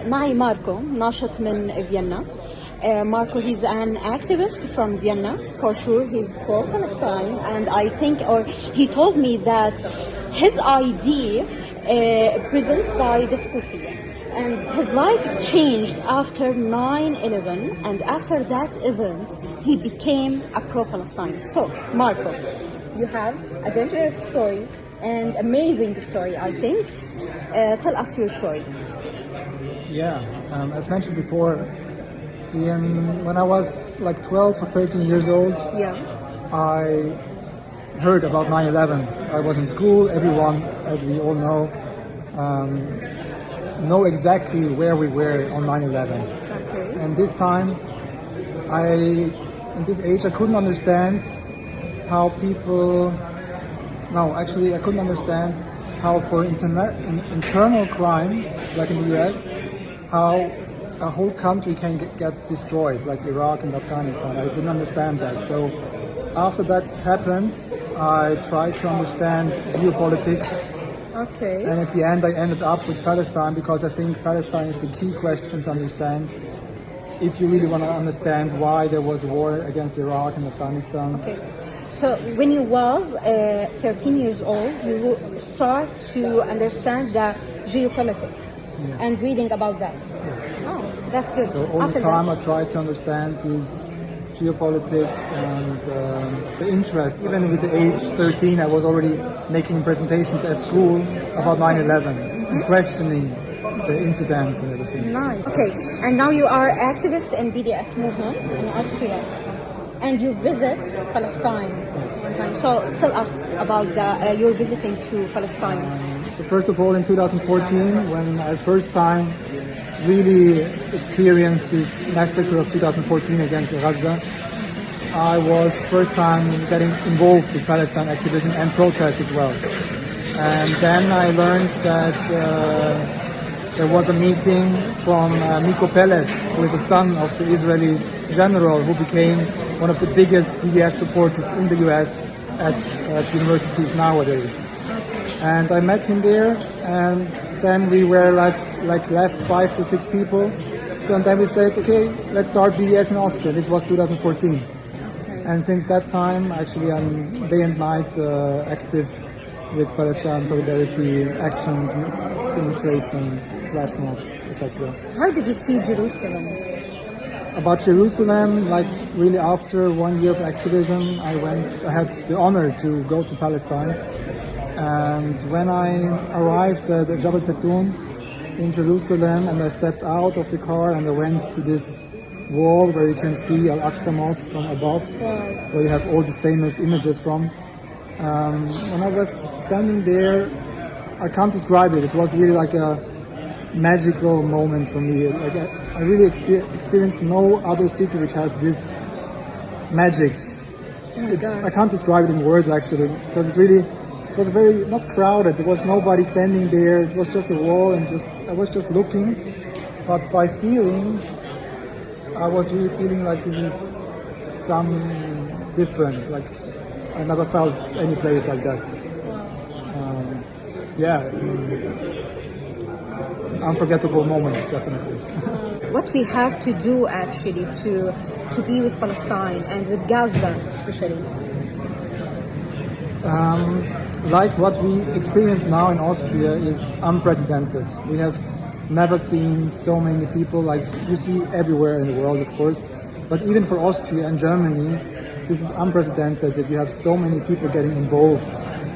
معي ماركو ناشط من فيينا. Marco, he's an activist from Vienna, for sure. He's pro-Palestine, and I think, or he told me that his idea presented by the Scofiya, and his life changed after 9/11, and after that event, he became a pro-Palestine. So, Marco, you have a dangerous story and amazing story, I think. Tell us your story. As mentioned before, when I was like 12 or 13 years old, I heard about 9/11. I was in school. Everyone, as we all know exactly where we were on 9/11. Okay. And this time, in this age, I couldn't understand how people. No, actually, I couldn't understand how for internal crime, like in the US, how a whole country can get destroyed, like Iraq and Afghanistan. I didn't understand that. So after that happened, I tried to understand geopolitics. Okay. And at the end, I ended up with Palestine because I think Palestine is the key question to understand if you really want to understand why there was a war against Iraq and Afghanistan. Okay. So when you was 13 years old, you start to understand the geopolitics. And reading about that. Yes. Oh, that's good. So all the time I tried to understand these geopolitics and the interest. Even with the age 13, I was already making presentations at school about 9/11 and questioning the incidents and everything. Nice. Okay, and now you are activist in BDS movement in Austria, and you visit Palestine. Yes. So tell us about your visiting to Palestine. So first of all, in 2014, when I first time really experienced this massacre of 2014 against Gaza, I was first time getting involved with Palestine activism and protest as well. And then I learned that there was a meeting from Miko Peled, who is the son of the Israeli general who became one of the biggest BDS supporters in the US at universities nowadays. And I met him there, and then we were left 5 to 6 people. So and then we said, okay, let's start BDS in Austria. This was 2014. Okay. And since that time, actually, I'm day and night active with Palestine solidarity actions, demonstrations, flash mobs, etc. How did you see Jerusalem? About Jerusalem, like really after 1 year of activism, I had the honor to go to Palestine. And when I arrived at Jabal Zaytoun in Jerusalem and I stepped out of the car and I went to this wall where you can see Al-Aqsa Mosque from above, where you have all these famous images from. When I was standing there, I can't describe it. It was really like a magical moment for me. Like I really experienced no other city which has this magic. I can't describe it in words actually, because it was very not crowded. There was nobody standing there. It was just a wall, and I was just looking. But by feeling, I was really feeling like this is some different. Like I never felt any place like that. And unforgettable moment, definitely. What we have to do actually to be with Palestine and with Gaza especially. Like what we experience now in Austria is unprecedented. We have never seen so many people, like you see everywhere in the world, of course, but even for Austria and Germany, this is unprecedented that you have so many people getting involved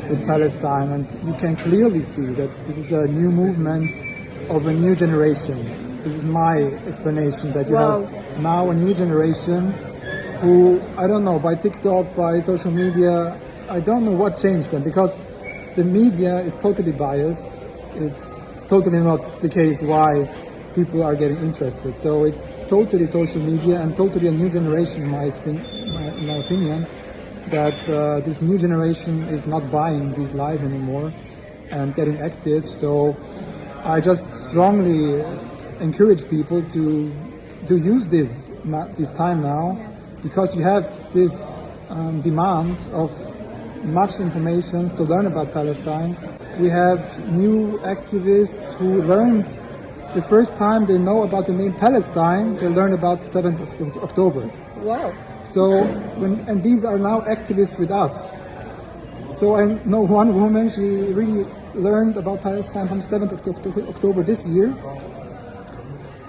with Palestine, and you can clearly see that this is a new movement of a new generation. This is my explanation, that you have now a new generation who, I don't know, by TikTok, by social media, I don't know what changed them, because the media is totally biased. It's totally not the case why people are getting interested. So it's totally social media and totally a new generation, in my opinion, that this new generation is not buying these lies anymore and getting active. So I just strongly encourage people to use this time now, because you have this demand of much information to learn about Palestine. We have new activists who learned the first time they know about the name Palestine, they learn about 7th of October. Wow. So, and these are now activists with us. So I know one woman, she really learned about Palestine from 7th of October this year,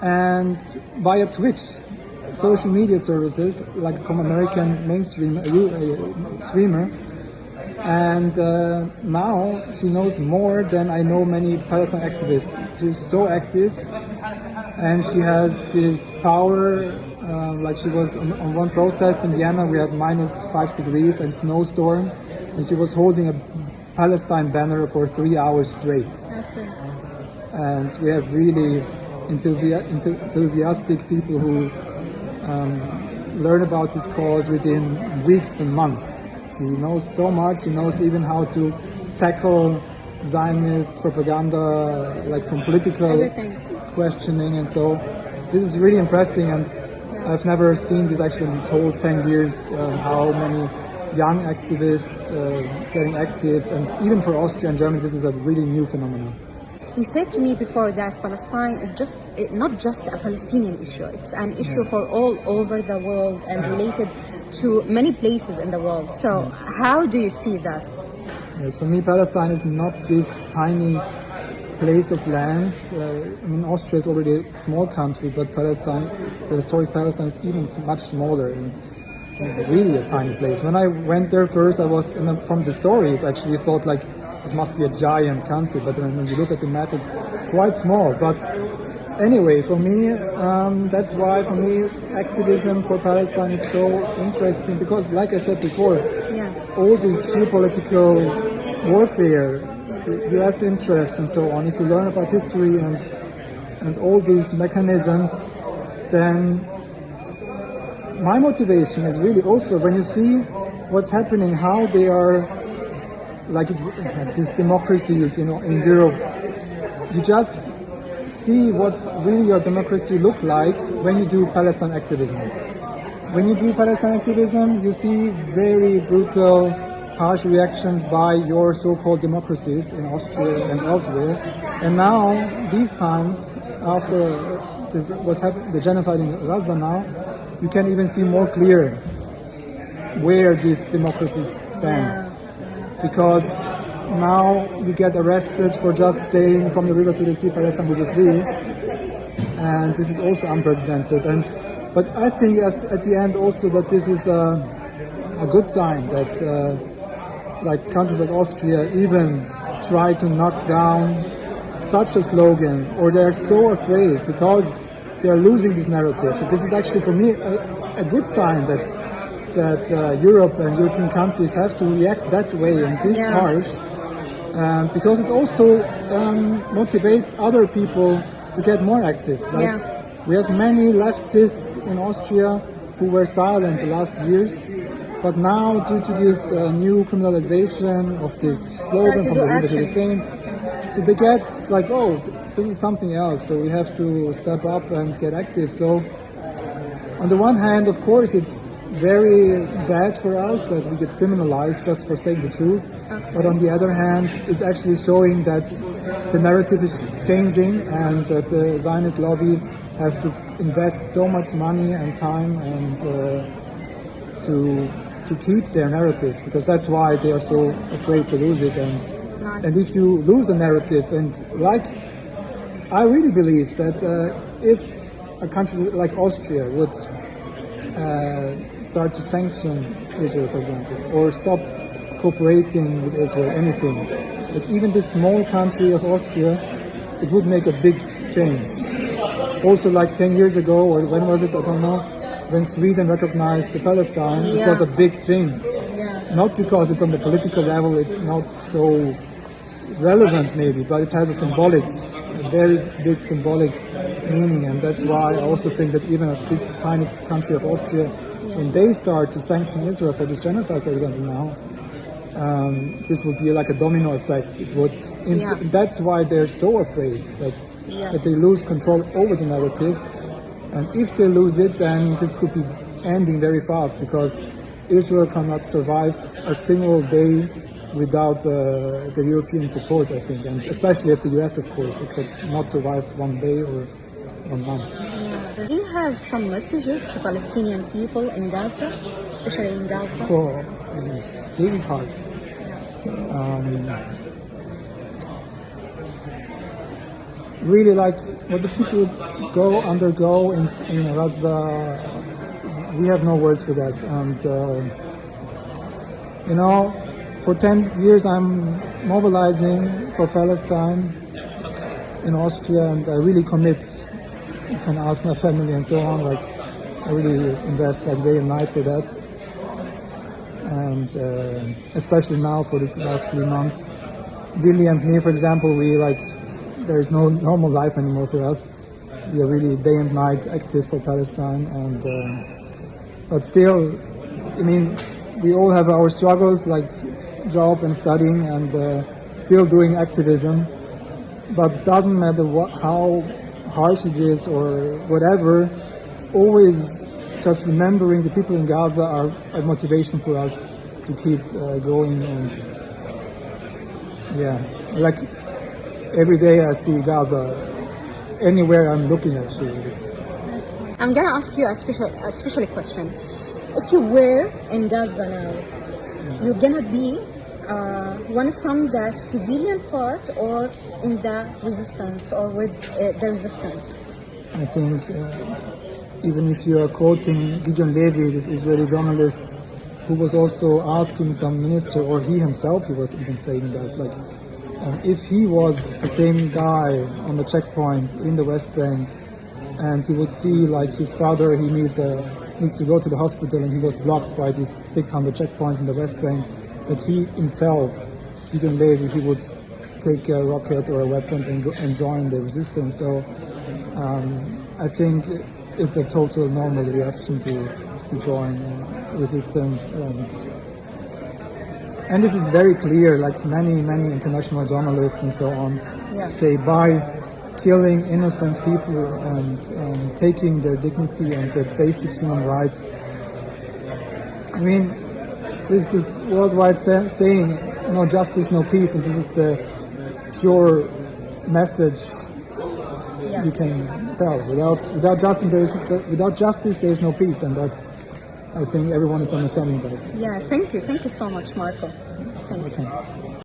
and via Twitch, social media services, like from American mainstream streamer. And now she knows more than I know many Palestine activists. She's so active, and she has this power. Like she was on one protest in Vienna, we had -5 degrees and snowstorm, and she was holding a Palestine banner for 3 hours straight. Okay. And we have really enthusiastic people who learn about this cause within weeks and months. She knows so much. She knows even how to tackle Zionist propaganda, like from political questioning, and so this is really impressive. And I've never seen this actually in this whole 10 years. How many young activists getting active, and even for Austria and Germany, this is a really new phenomenon. You said to me before that Palestine is not just a Palestinian issue, it's an issue for all over the world and related to many places in the world. So how do you see that? Yes, for me, Palestine is not this tiny place of land. I mean, Austria is already a small country, but Palestine, the historic Palestine, is even much smaller, and this is really a tiny place. When I went there first, I was, from the stories, actually thought like, this must be a giant country, but when you look at the map, it's quite small. But anyway, for me, that's why for me activism for Palestine is so interesting, because like I said before, all this geopolitical warfare, the US interest and so on, if you learn about history and all these mechanisms, then my motivation is really also when you see what's happening, how they are like these democracies, in Europe, you just see what's really your democracy look like when you do Palestine activism. When you do Palestine activism, you see very brutal, harsh reactions by your so-called democracies in Austria and elsewhere. And now, these times, after what's happened, the genocide in Gaza now, you can even see more clear where these democracies stand. Because now you get arrested for just saying from the river to the sea, Palestine will be free, and this is also unprecedented. But I think at the end also that this is a good sign that like countries like Austria even try to knock down such a slogan, or they are so afraid because they are losing this narrative. So this is actually for me a good sign that Europe and European countries have to react that way and this harsh, because it also motivates other people to get more active. We have many leftists in Austria who were silent the last years, but now due to this new criminalization of this slogan from the river to the same, so they get like, oh, this is something else, so we have to step up and get active. So on the one hand, of course, it's very bad for us that we get criminalized just for saying the truth. But on the other hand, it's actually showing that the narrative is changing and that the Zionist lobby has to invest so much money and time and to keep their narrative, because that's why they are so afraid to lose it. And if you lose the narrative, and like I really believe that if a country like Austria would start to sanction Israel, for example, or stop cooperating with Israel, anything, that even this small country of Austria, it would make a big change. Also, like 10 years ago, or when was it, I don't know, when Sweden recognized the Palestine, this was a big thing. Not because it's on the political level, it's not so relevant maybe, but it has a very big symbolic meaning, and that's why I also think that even as this tiny country of Austria, when they start to sanction Israel for this genocide, for example, now, this would be like a domino effect. It would. That's why they're so afraid that they lose control over the narrative, and if they lose it, then this could be ending very fast, because Israel cannot survive a single day without the European support, I think, and especially if the US, of course, it could not survive one day or 1 month. Do you have some messages to Palestinian people in Gaza, especially in Gaza? Oh, this is hard. Really, like what the people undergo in Gaza, we have no words for that. And you know, for 10 years I'm mobilizing for Palestine in Austria, and I really commit. You can ask my family and so on. Like, I really invest like day and night for that. And especially now for this last 3 months, Billy and me, for example, there is no normal life anymore for us. We are really day and night active for Palestine, and but still, I mean, we all have our struggles, like job and studying, and still doing activism. But doesn't matter how harsh it is or whatever, always just remembering the people in Gaza are a motivation for us to keep going. And yeah, like every day I see Gaza anywhere I'm looking, actually. I'm gonna ask you a special question. If you were in Gaza now, you're gonna be one from the civilian part or in the resistance or with the resistance? I think even if you are quoting Gideon Levy, this Israeli journalist, who was also asking some minister, or he himself, he was even saying that, like, if he was the same guy on the checkpoint in the West Bank, and he would see like his father, he needs to go to the hospital, and he was blocked by these 600 checkpoints in the West Bank, that he himself, Gideon Levy, he would take a rocket or a weapon and join the resistance. So I think it's a total normal reaction to join resistance, and this is very clear. Like many international journalists and so on say, by killing innocent people and taking their dignity and their basic human rights. I mean, there's this worldwide saying, no justice, no peace, and this is the pure message you can tell. Without justice, there is no peace, and that's, I think everyone is understanding that. Yeah, thank you so much, Marco. Thank you.